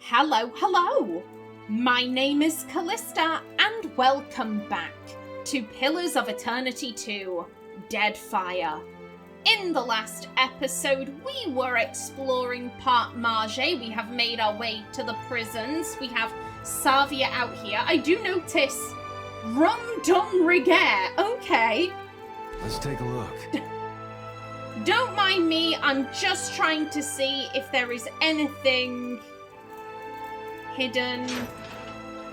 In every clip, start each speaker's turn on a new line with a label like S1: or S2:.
S1: Hello! My name is Kallista, and welcome back to Pillars of Eternity 2, Deadfire. In the last episode, we were exploring Part Marge. We have made our way to the prisons. We have Savia out here. I do notice Rum Dum Rigaire. Okay.
S2: Let's take a look.
S1: Don't mind me, I'm just trying to see if there is anything hidden,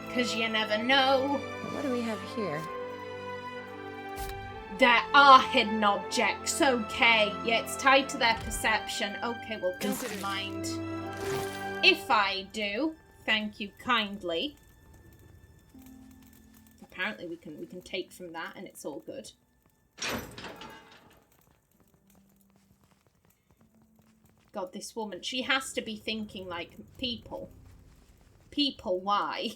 S1: because you never know.
S3: What do we have here?
S1: There are hidden objects, okay. Yeah, it's tied to their perception. Okay, well, don't mind. If I do, thank you kindly. Apparently we can take from that and it's all good. God, this woman, she has to be thinking like, people, why?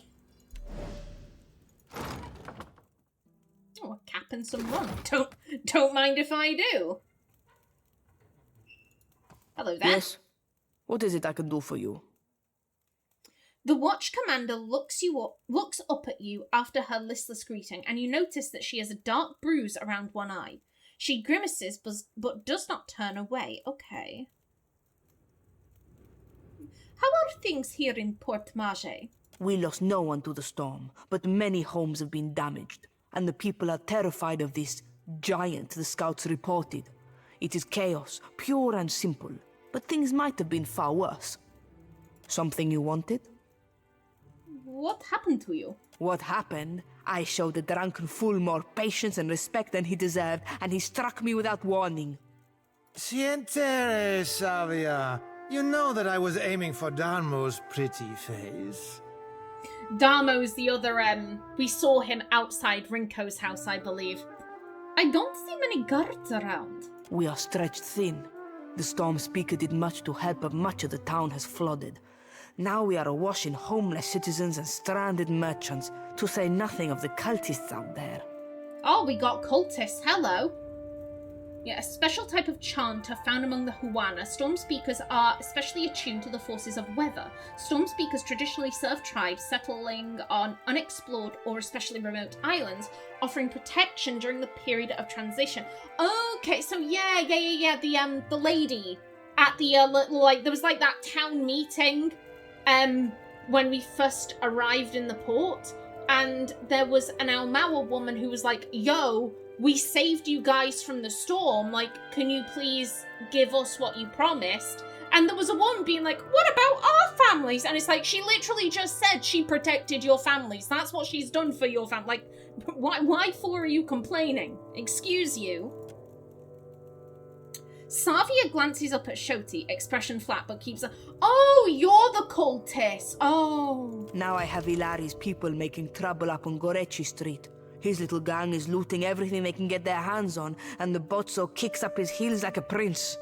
S1: Oh, a cap and some rum. Don't mind if I do. Hello there.
S3: Yes? What is it I can do for you?
S1: The watch commander looks up at you after her listless greeting, and you notice that she has a dark bruise around one eye. She grimaces, but does not turn away. Okay. How are things here in Port Marge?
S4: We lost no one to the storm, but many homes have been damaged, and the people are terrified of this giant the scouts reported. It is chaos, pure and simple, but things might have been far worse. Something you wanted?
S1: What happened to you?
S4: What happened? I showed the drunken fool more patience and respect than he deserved, and he struck me without warning.
S2: Sientere, Savia. You know that I was aiming for Darmo's pretty face.
S1: Darmo's the other, we saw him outside Rinko's house, I believe. I don't see many guards around.
S4: We are stretched thin. The storm speaker did much to help, but much of the town has flooded. Now we are awash in homeless citizens and stranded merchants, to say nothing of the cultists out there.
S1: Oh, we got cultists, hello. Yeah, a special type of chanter found among the Huana. Storm speakers are especially attuned to the forces of weather. Storm speakers traditionally serve tribes settling on unexplored or especially remote islands, offering protection during the period of transition. Okay, so yeah, the lady at the there was like that town meeting when we first arrived in the port, and there was an Almawa woman who was like, yo, we saved you guys from the storm, like, can you please give us what you promised? And there was a woman being like, what about our families? And it's like, she literally just said she protected your families. That's what she's done for your family. Like, why for are you complaining? Excuse you. Savia glances up at Shoti, expression flat, but keeps a, oh, you're the cultist. Oh.
S4: Now I have Ilari's people making trouble up on Gorechi Street. His little gang is looting everything they can get their hands on, and the Botso kicks up his heels like a prince.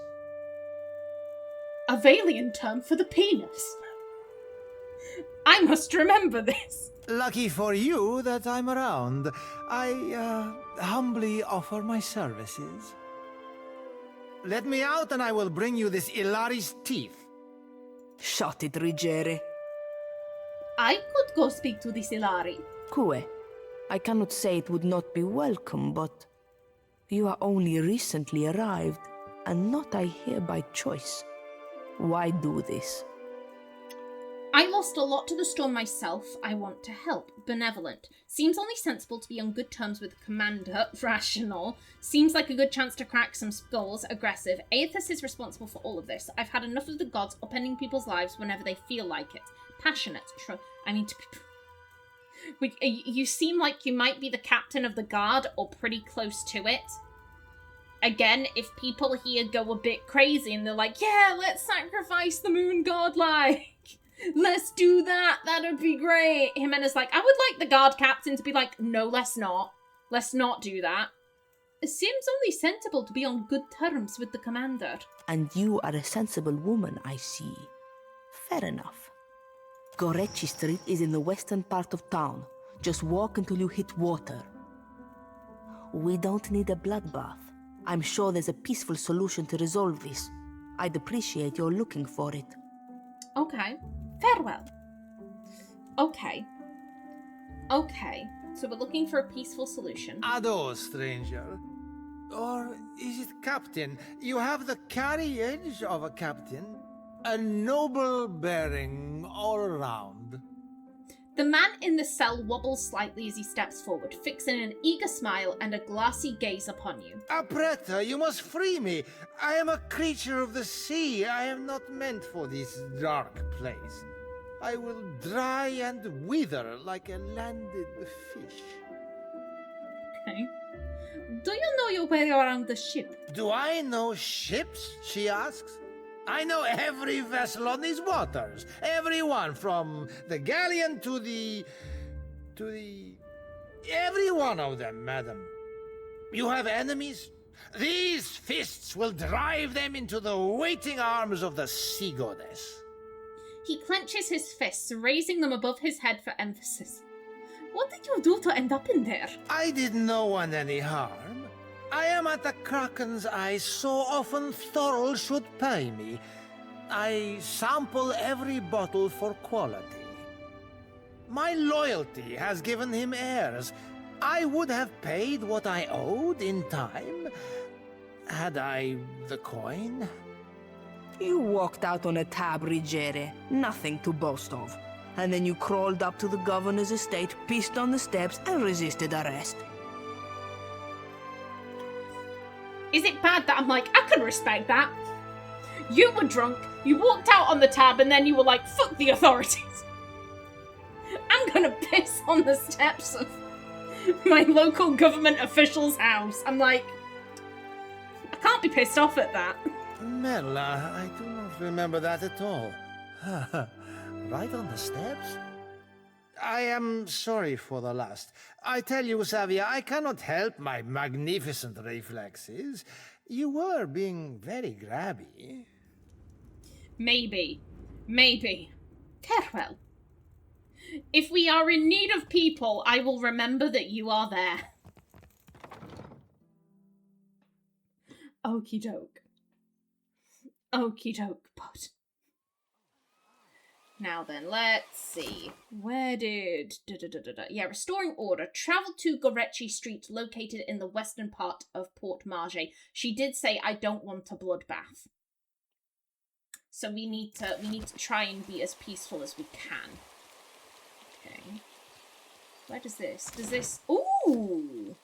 S1: A Valian term for the penis. I must remember this.
S2: Lucky for you that I'm around. I, humbly offer my services. Let me out and I will bring you this Ilari's teeth.
S4: Shut it, Rigere.
S1: I could go speak to this Ilari.
S4: Kue. I cannot say it would not be welcome, but you are only recently arrived, and not, I hear, by choice. Why do this?
S1: I lost a lot to the storm myself. I want to help. Benevolent. Seems only sensible to be on good terms with the commander. Rational. Seems like a good chance to crack some skulls. Aggressive. Aethys is responsible for all of this. I've had enough of the gods upending people's lives whenever they feel like it. Passionate. You seem like you might be the captain of the guard, or pretty close to it. Again, if people here go a bit crazy and they're like, yeah, let's sacrifice the moon god, like, let's do that, that'd be great. Ximena's like, I would like the guard captain to be like, no, let's not. Let's not do that. It seems only sensible to be on good terms with the commander.
S4: And you are a sensible woman, I see. Fair enough. Gorechi Street is in the western part of town. Just walk until you hit water. We don't need a bloodbath. I'm sure there's a peaceful solution to resolve this. I'd appreciate your looking for it.
S1: Okay. Farewell. Okay. Okay. So we're looking for a peaceful solution.
S2: Ado, stranger. Or is it captain? You have the carriage of a captain. A noble bearing all around.
S1: The man in the cell wobbles slightly as he steps forward, fixing an eager smile and a glassy gaze upon you.
S2: Apretta, you must free me. I am a creature of the sea. I am not meant for this dark place. I will dry and wither like a landed fish.
S1: Okay. Do you know your way around the ship?
S2: Do I know ships? She asks. I know every vessel on these waters. Everyone from the galleon to the... Every one of them, madam. You have enemies? These fists will drive them into the waiting arms of the sea goddess.
S1: He clenches his fists, raising them above his head for emphasis. What did you do to end up in there?
S2: I did no one any harm. I am at the Kraken's eye so often Thorol should pay me. I sample every bottle for quality. My loyalty has given him heirs. I would have paid what I owed in time, had I the coin.
S4: You walked out on a tab, Rigere. Nothing to boast of. And then you crawled up to the governor's estate, pissed on the steps, and resisted arrest.
S1: Is it bad that I'm like, I can respect that? You were drunk, you walked out on the tab, and then you were like, fuck the authorities. I'm gonna piss on the steps of my local government official's house. I'm like, I can't be pissed off at that.
S2: Merla, I do not remember that at all. Right on the steps? I am sorry for the last. I tell you, Savia, I cannot help my magnificent reflexes. You were being very grabby.
S1: Maybe. Farewell. If we are in need of people, I will remember that you are there. Okie doke. Okie doke, bud. Now then, let's see. Where did... Yeah, restoring order. Travel to Gorechi Street, located in the western part of Port Marge. She did say, I don't want a bloodbath. So we need to try and be as peaceful as we can. Okay. Where does this... Ooh!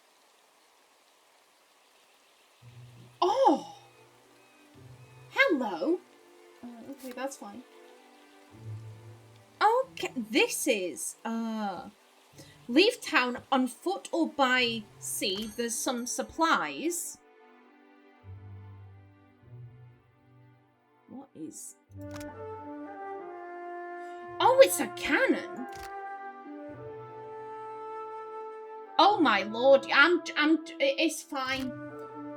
S1: Oh! Hello! Okay, that's fine. Okay, this is, leave town on foot or by sea. There's some supplies. What is... Oh, it's a cannon! Oh my lord, it's fine.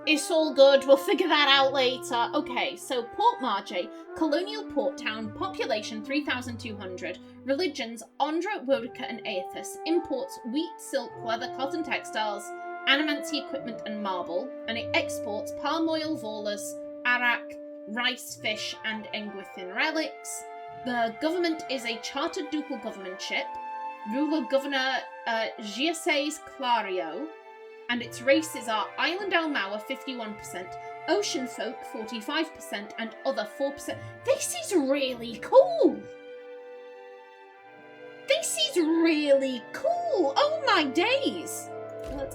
S1: It's all good, we'll figure that out later. Okay, so Port Marge, colonial port town, population 3,200, religions Andra, Wodica and Aethys, imports wheat, silk, leather, cotton textiles, animancy equipment and marble, and it exports palm oil, volas, arak, rice, fish and Engwithin relics. The government is a chartered ducal government ship, ruler Governor Giases Clario, and its races are Island Almaua 51%, Ocean Folk 45%, and other 4%. This is really cool! This is really cool! Oh my days!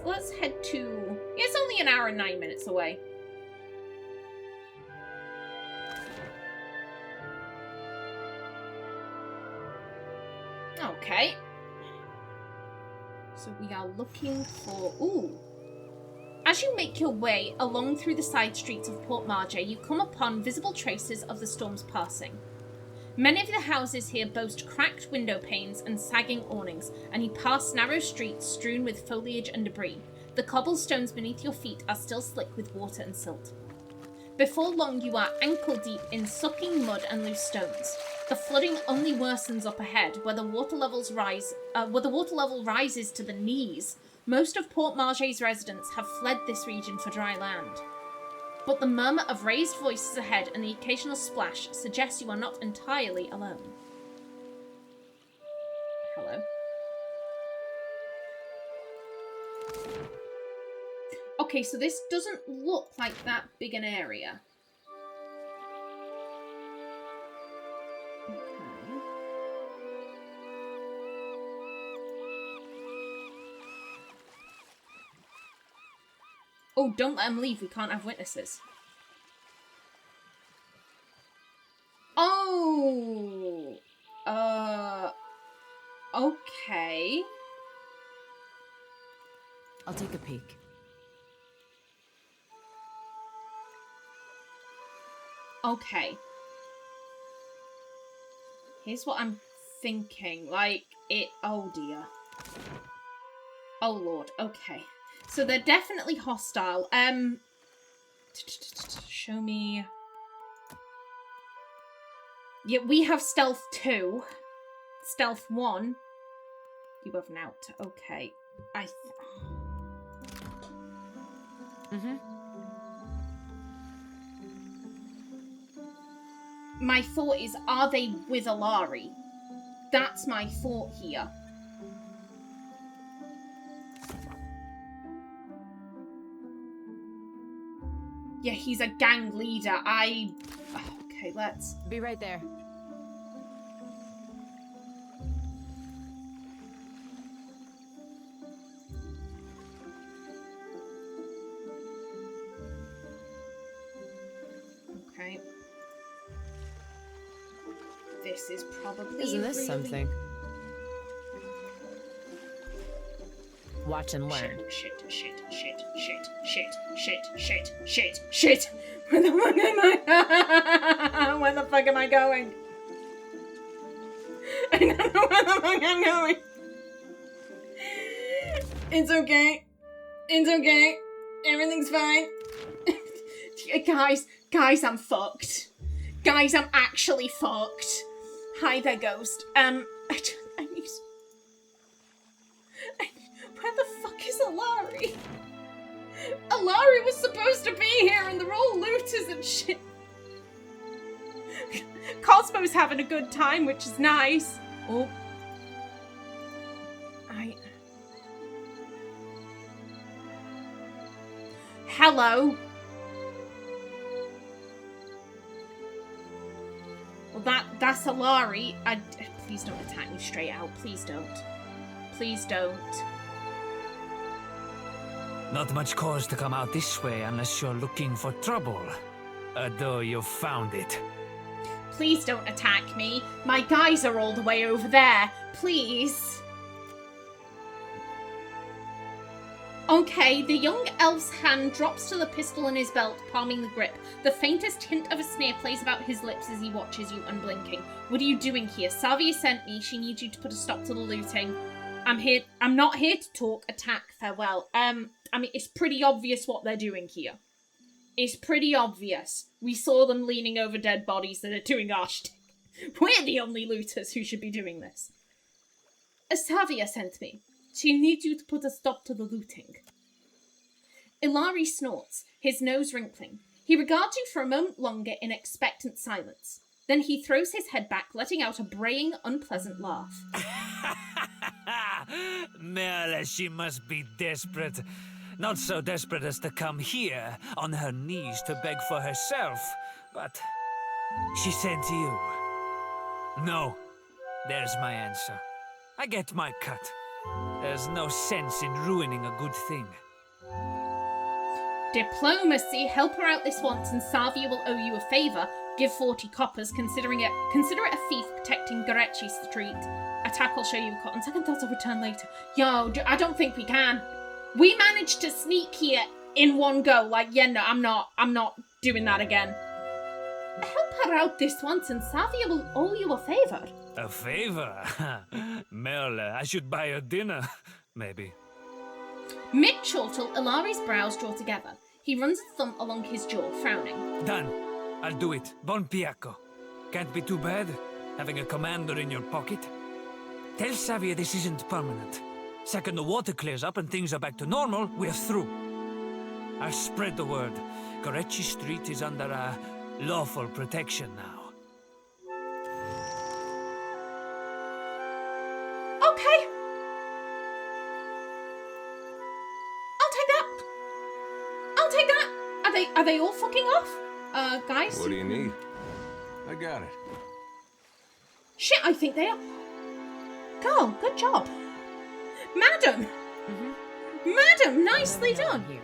S1: Let's head to... It's only an hour and 9 minutes away. Okay. So we are looking for... Ooh. As you make your way along through the side streets of Port Marge, you come upon visible traces of the storm's passing. Many of the houses here boast cracked window panes and sagging awnings, and you pass narrow streets strewn with foliage and debris. The cobblestones beneath your feet are still slick with water and silt. Before long, you are ankle deep in sucking mud and loose stones. The flooding only worsens up ahead, where the water level rises to the knees. Most of Port Marge's residents have fled this region for dry land. But the murmur of raised voices ahead and the occasional splash suggests you are not entirely alone. Hello. Okay, so this doesn't look like that big an area. Okay. Oh, don't let him leave. We can't have witnesses. Oh! Okay.
S3: I'll take a peek.
S1: Okay. Here's what I'm thinking. Like, it... Oh, dear. Oh, Lord. Okay. So they're definitely hostile. Show me... Yeah, we have stealth 2. Stealth 1. You have an out. Okay. My thought is, are they with Alari? That's my thought here. Yeah, he's a gang leader. Okay, let's...
S3: Be right there.
S1: Okay. This is probably...
S3: Isn't this
S1: really...
S3: something? Watch and learn.
S1: Shit. Where the fuck am I? Where the fuck am I going? I don't know where the fuck I'm going. It's okay. It's okay. Everything's fine. Guys, I'm fucked. Guys, I'm actually fucked. Hi there, ghost. Where the fuck is Alari? Alari was supposed to be here and they're all looters and shit. Cosmo's having a good time, which is nice. Oh. Hello. Well, that's Alari. Please don't attack me straight out. Please don't. Please don't.
S5: Not much cause to come out this way unless you're looking for trouble. Though you've found it.
S1: Please don't attack me. My guys are all the way over there. Please. Okay, the young elf's hand drops to the pistol in his belt, palming the grip. The faintest hint of a sneer plays about his lips as he watches you, unblinking. What are you doing here? Savia sent me. She needs you to put a stop to the looting. I'm not here to talk. Attack. Farewell. I mean, it's pretty obvious what they're doing here. It's pretty obvious. We saw them leaning over dead bodies that are doing our shtick. We're the only looters who should be doing this. Savia sent me. She needs you to put a stop to the looting. Ilari snorts, his nose wrinkling. He regards you for a moment longer in expectant silence. Then he throws his head back, letting out a braying, unpleasant laugh.
S5: Merle, she must be desperate. Not so desperate as to come here on her knees to beg for herself, but she said to you, "No, there's my answer. I get my cut. There's no sense in ruining a good thing."
S1: Diplomacy. Help her out this once and Savia will owe you a favour. Give 40 coppers, consider it a thief protecting Gorechi Street. Attack will show you a cut. On second thoughts, I'll return later. Yo, I don't think we can. We managed to sneak here in one go. Like, yeah, no, I'm not doing that again. Help her out this once and Savia will owe you a favour.
S5: A favor? Merle, I should buy her dinner, maybe.
S1: Mid-chortle, Ilari's brows draw together. He runs a thumb along his jaw, frowning.
S5: Done. I'll do it. Bon piacco. Can't be too bad, having a commander in your pocket. Tell Savia this isn't permanent. Second the water clears up and things are back to normal, we're through. I'll spread the word. Gorechi Street is under lawful protection now.
S1: Okay. I'll take that. Are they all fucking off? Guys?
S6: What do you need? I got it.
S1: Shit, I think they are. Girl, good job. Madam! Madam, nicely done.
S3: Here.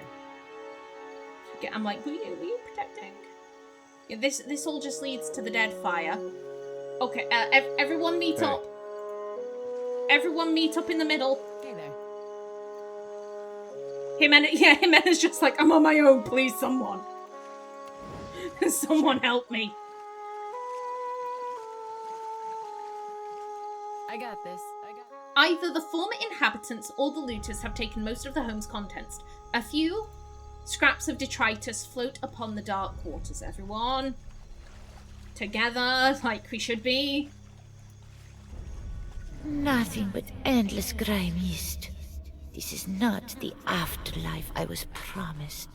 S1: Yeah, I'm like, were you protecting? Yeah, this all just leads to the Deadfire. Okay, everyone meet up. Everyone meet up in the middle.
S3: Hey there.
S1: Ximena's just like, I'm on my own, please, someone. Someone help me.
S3: I got this.
S1: Either the former inhabitants or the looters have taken most of the home's contents. A few scraps of detritus float upon the dark waters. Everyone together, like we should be.
S7: Nothing but endless grey mist. This is not the afterlife I was promised.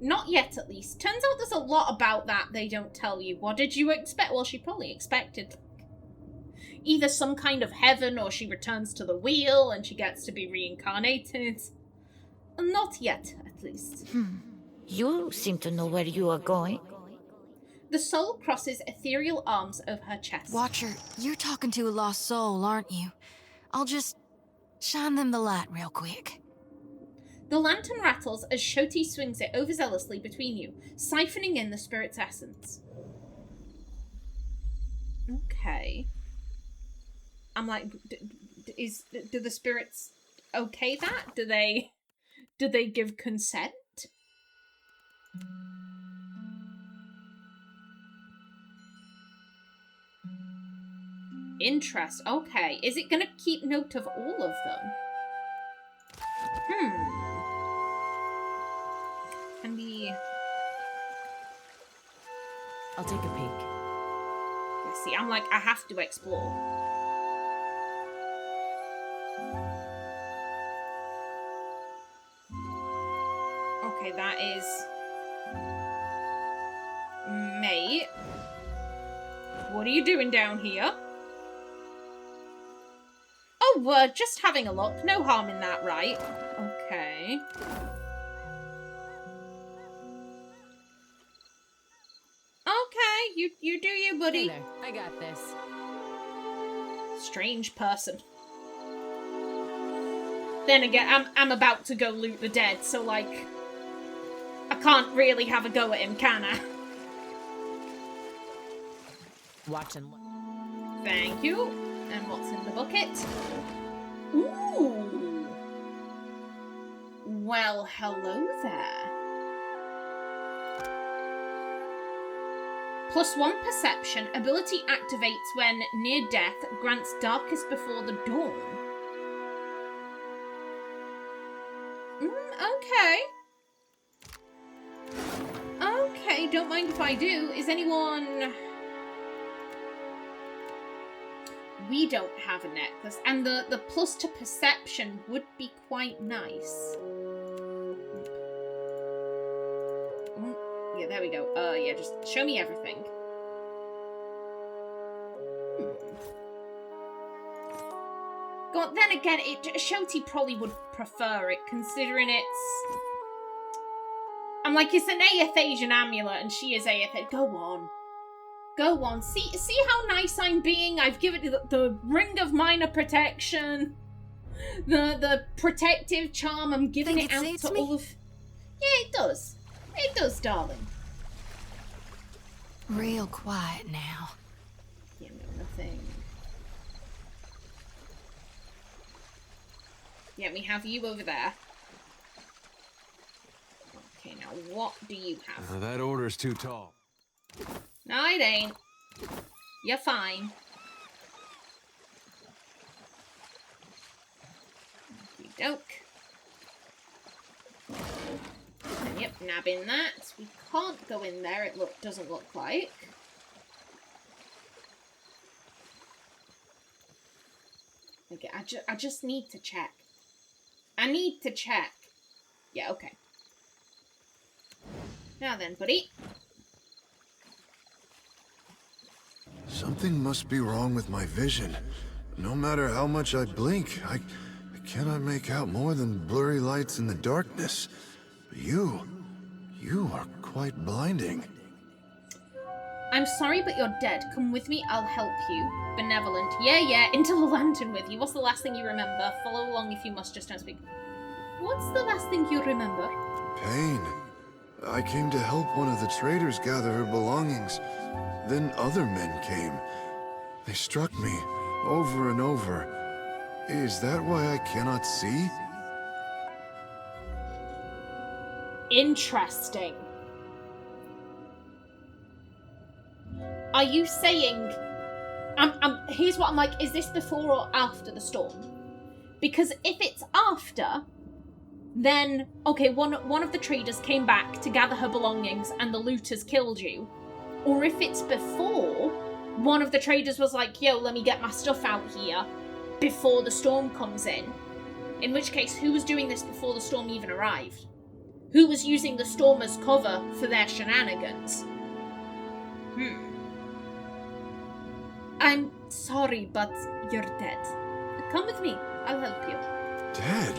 S1: Not yet, at least. Turns out there's a lot about that they don't tell you. What did you expect? Well, she probably expected either some kind of heaven, or she returns to the wheel and she gets to be reincarnated. Not yet, at least.
S7: You seem to know where you are going.
S1: The soul crosses ethereal arms over her chest.
S8: Watcher, you're talking to a lost soul, aren't you? I'll just shine them the light real quick.
S1: The lantern rattles as Shoti swings it overzealously between you, siphoning in the spirit's essence. Okay. I'm like, do the spirits okay that? Do they give consent? Interest. Okay. Is it gonna keep note of all of them? Can we...
S3: I'll take a peek.
S1: Let's see, I'm like, I have to explore. Okay, that is... Mate. What are you doing down here? Oh, we're just having a look. No harm in that, right? Okay. Okay, you do you, buddy.
S3: Hey there. I got this.
S1: Strange person. Then again, I'm about to go loot the dead, so like, I can't really have a go at him, can I?
S3: Watch and look.
S1: Thank you. And what's in the bucket? Ooh. Well, hello there. +1 perception. Ability activates when near death. Grants darkest before the dawn. Okay. Okay, don't mind if I do. Is anyone... We don't have a necklace, and the plus to perception would be quite nice. Yeah, there we go. Yeah, just show me everything. Go on, then again, Shoti probably would prefer it, considering it's... I'm like, it's an Aethasian amulet, and she is Aethasian. Go on. Go on. See how nice I'm being? I've given it the ring of minor protection. The protective charm. I'm giving it out to all of... Yeah, it does. It does, darling.
S8: Real quiet now.
S1: Yeah, no, nothing. Yeah, we have you over there. Okay, now what do you have?
S6: That order's too tall.
S1: No, it ain't. You're fine. Okey-doke. And yep, nabbing that. We can't go in there, it doesn't look like. Okay, I just need to check. I need to check. Yeah, okay. Now then, buddy.
S9: Something must be wrong with my vision. no matter how much I blink, I cannot make out more than blurry lights in the darkness. You are quite blinding.
S1: I'm sorry, but you're dead. Come with me, I'll help you. Benevolent. Yeah, into the lantern with you. What's the last thing you remember? Follow along if you must, just don't speak. What's the last thing you remember?
S9: Pain. I came to help one of the traders gather her belongings. Then other men came. They struck me over and over. Is that why I cannot see?
S1: Interesting. Are you saying... here's what I'm like, is this before or after the storm? Because if it's after, then, okay, one of the traders came back to gather her belongings and the looters killed you. Or if it's before, one of the traders was like, yo, let me get my stuff out here before the storm comes in which case, who was doing this before the storm even arrived? Who was using the storm as cover for their shenanigans? I'm sorry, but you're dead. Come with me. I'll help you.
S9: Dead?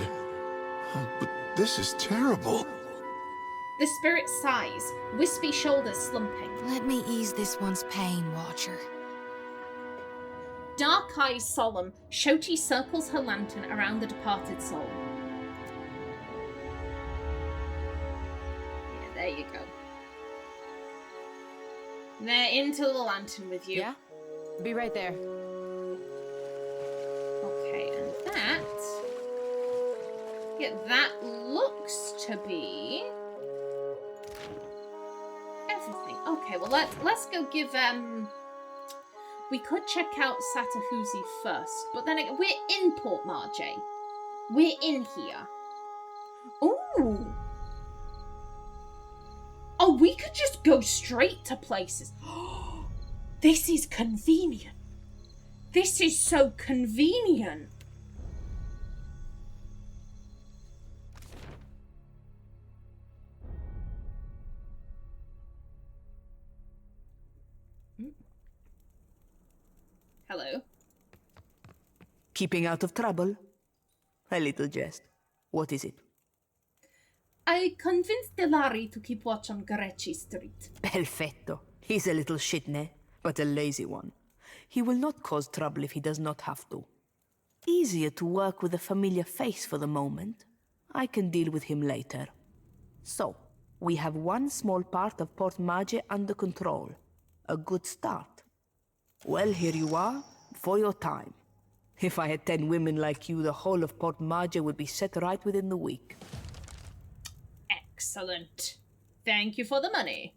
S9: Oh, but this is terrible.
S1: The spirit sighs, wispy shoulders slumping.
S8: Let me ease this one's pain, Watcher.
S1: Dark eyes solemn, Shoti circles her lantern around the departed soul. Yeah, there you go. They're into the lantern with you.
S3: Yeah? Be right there.
S1: Okay, and that... yeah, that looks to be... everything. Okay, well let's go give we could check out Satahuzi first, but then again, we're in Port Marjay. We're in here. Ooh. Oh, we could just go straight to places. This is convenient. This is so convenient. Hello.
S4: Keeping out of trouble? A little jest. What is it?
S1: I convinced Delari to keep watch on Garechi Street.
S4: Perfetto. He's a little shitne, but a lazy one. He will not cause trouble if he does not have to. Easier to work with a familiar face for the moment. I can deal with him later. So, we have one small part of Port Marjay under control. A good start. Well, here you are, for your time. If I had 10 women like you, the whole of Port Marjay would be set right within the week.
S1: Excellent. Thank you for the money.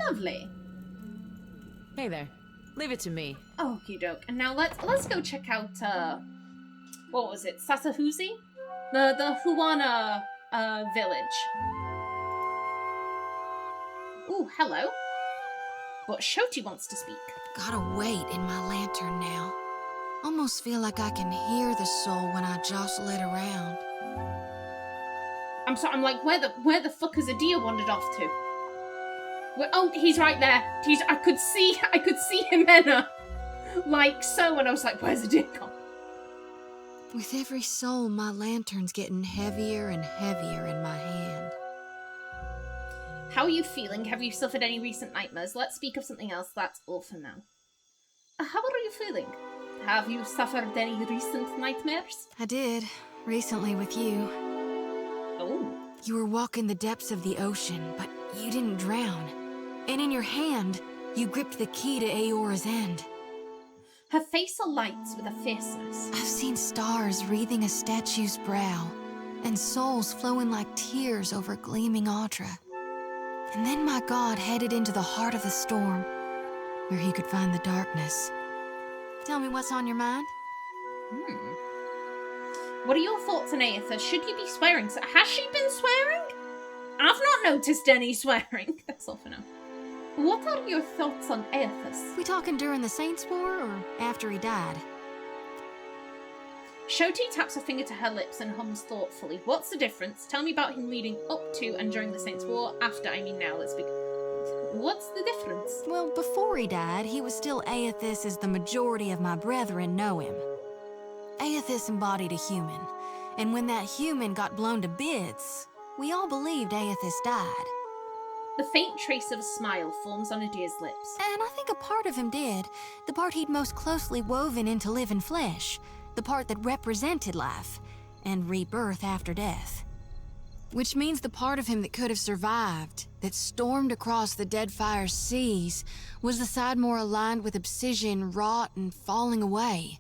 S1: Lovely.
S3: Hey there. Leave it to me.
S1: Okie doke. And now let's go check out what was it? Satahuzi? The Huana village. Ooh, hello. But Shoti wants to speak.
S8: Gotta wait in my lantern now. Almost feel like I can hear the soul when I jostle it around.
S1: I'm sorry, I'm like, where the fuck has a deer wandered off to? Oh, he's right there. I could see Ximena. Like so, and I was like, where's the deer gone?
S8: With every soul, my lantern's getting heavier and heavier in my hand.
S1: How are you feeling? Have you suffered any recent nightmares? Let's speak of something else. That's all for now. How are you feeling? Have you suffered any recent nightmares?
S8: I did, recently with you.
S1: Oh.
S8: You were walking the depths of the ocean, but you didn't drown. And in your hand, you gripped the key to Aora's end.
S1: Her face alights with a fierceness.
S8: I've seen stars wreathing a statue's brow, and souls flowing like tears over gleaming Audra. And then my god headed into the heart of the storm, where he could find the darkness. Tell me what's on your mind?
S1: What are your thoughts on Aether? Should you be swearing? Has she been swearing? I've not noticed any swearing. That's all for now. What are your thoughts on Aethys?
S8: We talking during the Saints' War or after he died?
S1: Shoti taps her finger to her lips and hums thoughtfully. What's the difference? Tell me about him leading up to and during the Saints' War. After, I mean now. Let's be... What's the difference?
S8: Well, before he died, he was still Aethys as the majority of my brethren know him. Aethys embodied a human, and when that human got blown to bits, we all believed Aethys died.
S1: The faint trace of a smile forms on Adir's lips.
S8: And I think a part of him did. The part he'd most closely woven into living flesh. The part that represented life and rebirth after death. Which means the part of him that could have survived, that stormed across the Deadfire seas, was the side more aligned with obsidian, rot, and falling away.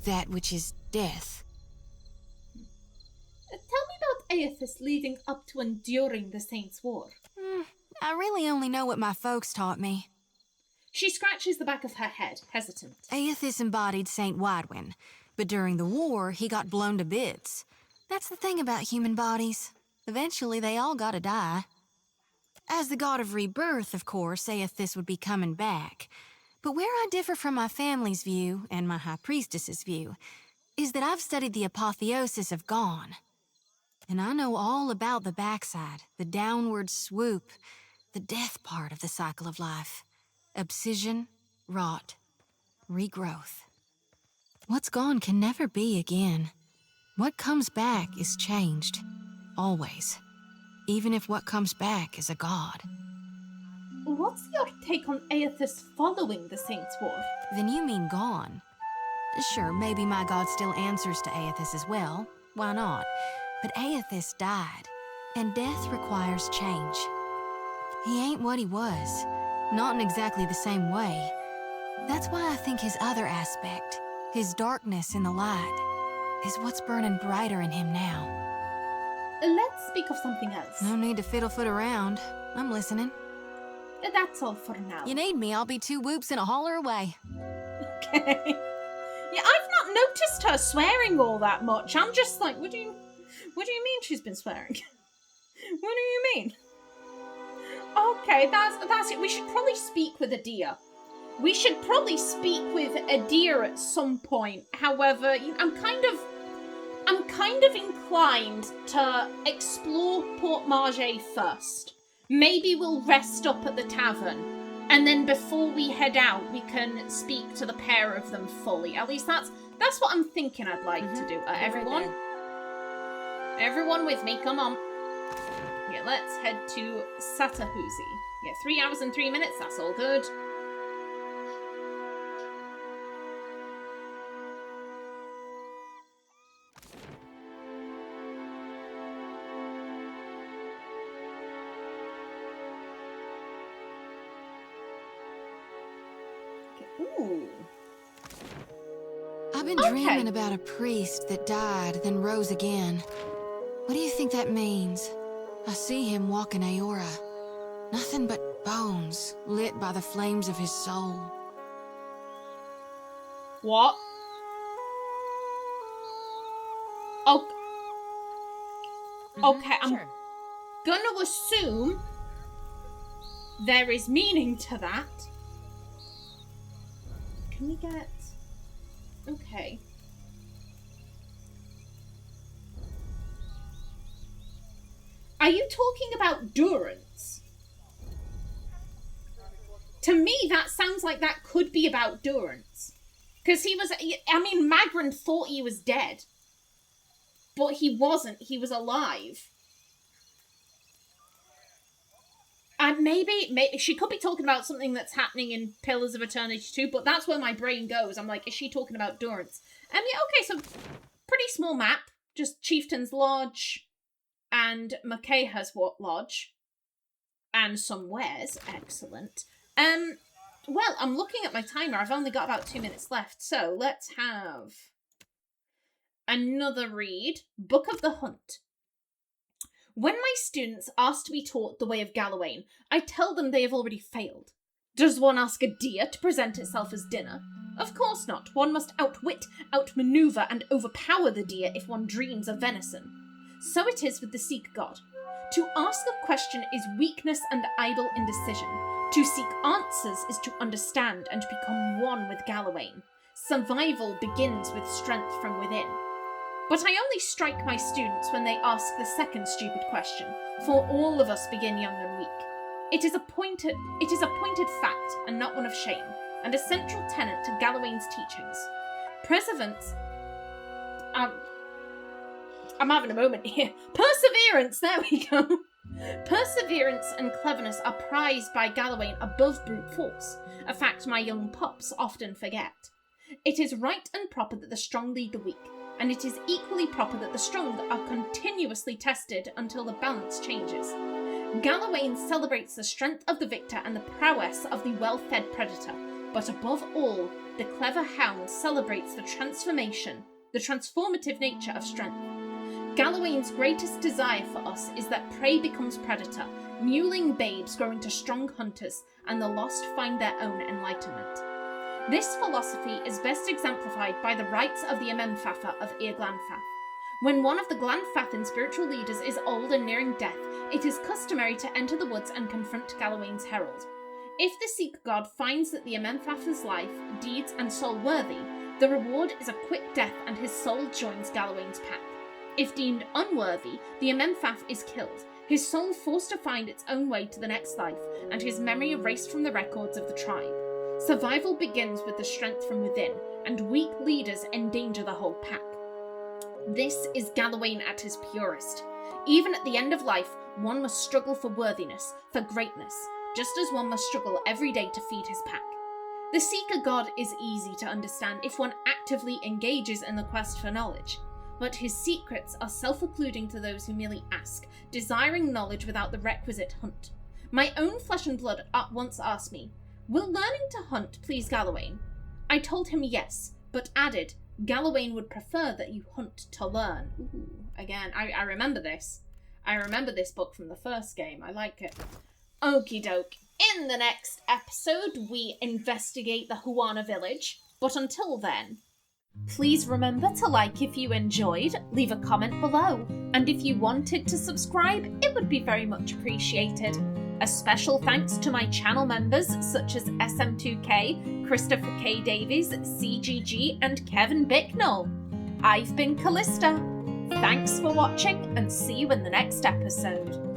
S8: That which is death.
S1: Tell me about Aethys leading up to and during the Saints' War.
S8: I really only know what my folks taught me.
S1: She scratches the back of her head, hesitant.
S8: Aethys embodied Saint Widwin, but during the war, he got blown to bits. That's the thing about human bodies. Eventually, they all gotta die. As the god of rebirth, of course, Aethys would be coming back. But where I differ from my family's view, and my High Priestess's view, is that I've studied the apotheosis of Gone. And I know all about the backside, the downward swoop, the death part of the cycle of life. Obsidian, rot, regrowth. What's gone can never be again. What comes back is changed. Always. Even if what comes back is a god.
S1: What's your take on Aethys following the Saints' War?
S8: Then you mean Gone. Sure, maybe my god still answers to Aethys as well. Why not? But Aethys died, and death requires change. He ain't what he was. Not in exactly the same way. That's why I think his other aspect, his darkness in the light, is what's burning brighter in him now.
S1: Let's speak of something else.
S8: No need to fiddle-foot around. I'm listening.
S1: That's all for now.
S8: You need me, I'll be 2 whoops and a holler away.
S1: Okay. Yeah, I've not noticed her swearing all that much. I'm just like, what do you mean she's been swearing? What do you mean? Okay, that's it. We should probably speak with Adir. We should probably speak with Adir at some point. However, I'm kind of inclined to explore Port Margé first. Maybe we'll rest up at the tavern, and then before we head out, we can speak to the pair of them fully. At least that's what I'm thinking I'd like to do. Everyone with me, come on. Yeah, let's head to Satahuzi. Yeah, 3 hours and 3 minutes, that's all good. Ooh.
S8: I've been dreaming about a priest that died, then rose again. What do you think that means? I see him walking Aora. Nothing but bones, lit by the flames of his soul.
S1: What? Oh. Okay, I'm gonna assume there is meaning to that. Can we get... Okay. Are you talking about Durance? To me, that sounds like that could be about Durance. Because he was... I mean, Magran thought he was dead. But he wasn't. He was alive. And maybe she could be talking about something that's happening in Pillars of Eternity 2, but that's where my brain goes. I'm like, is she talking about Durance? Yeah, okay, so pretty small map. Just Chieftain's Lodge and Makeha's Lodge. And some wares. Excellent. Well, I'm looking at my timer. I've only got about 2 minutes left. So let's have another read. Book of the Hunt. When my students ask to be taught the way of Galawain, I tell them they have already failed. Does one ask a deer to present itself as dinner? Of course not. One must outwit, outmaneuver, and overpower the deer if one dreams of venison. So it is with the Sikh god. To ask a question is weakness and idle indecision. To seek answers is to understand and become one with Galawain. Survival begins with strength from within. But I only strike my students when they ask the second stupid question, for all of us begin young and weak. It is a pointed fact and not one of shame, and a central tenet to Galawain's teachings. Perseverance. I'm having a moment here. Perseverance, there we go. Perseverance and cleverness are prized by Galawain above brute force, a fact my young pups often forget. It is right and proper that the strong lead the weak, and it is equally proper that the strong are continuously tested until the balance changes. Galawain celebrates the strength of the victor and the prowess of the well-fed predator, but above all, the clever hound celebrates the transformative nature of strength. Galawain's greatest desire for us is that prey becomes predator, mewling babes grow into strong hunters, and the lost find their own enlightenment. This philosophy is best exemplified by the rites of the Ememphafa of Ir-Glanfath. When one of the Glanfathan spiritual leaders is old and nearing death, it is customary to enter the woods and confront Galawain's herald. If the Sikh god finds that the Ememphafa's life, deeds, and soul worthy, the reward is a quick death and his soul joins Galawain's pack. If deemed unworthy, the Ememphaf is killed, his soul forced to find its own way to the next life, and his memory erased from the records of the tribe. Survival begins with the strength from within, and weak leaders endanger the whole pack. This is Galawain at his purest. Even at the end of life, one must struggle for worthiness, for greatness, just as one must struggle every day to feed his pack. The Seeker God is easy to understand if one actively engages in the quest for knowledge, but his secrets are self-occluding to those who merely ask, desiring knowledge without the requisite hunt. My own flesh and blood once asked me, "Will learning to hunt please Galawain?" I told him yes, but added, Galawain would prefer that you hunt to learn. Ooh, again, I remember this. I remember this book from the first game. I like it. Okie doke. In the next episode, we investigate the Huana village. But until then, please remember to like if you enjoyed, leave a comment below, and if you wanted to subscribe, it would be very much appreciated. A special thanks to my channel members such as SM2K, Christopher K. Davies, CGG, and Kevin Bicknell. I've been Callista. Thanks for watching, and see you in the next episode.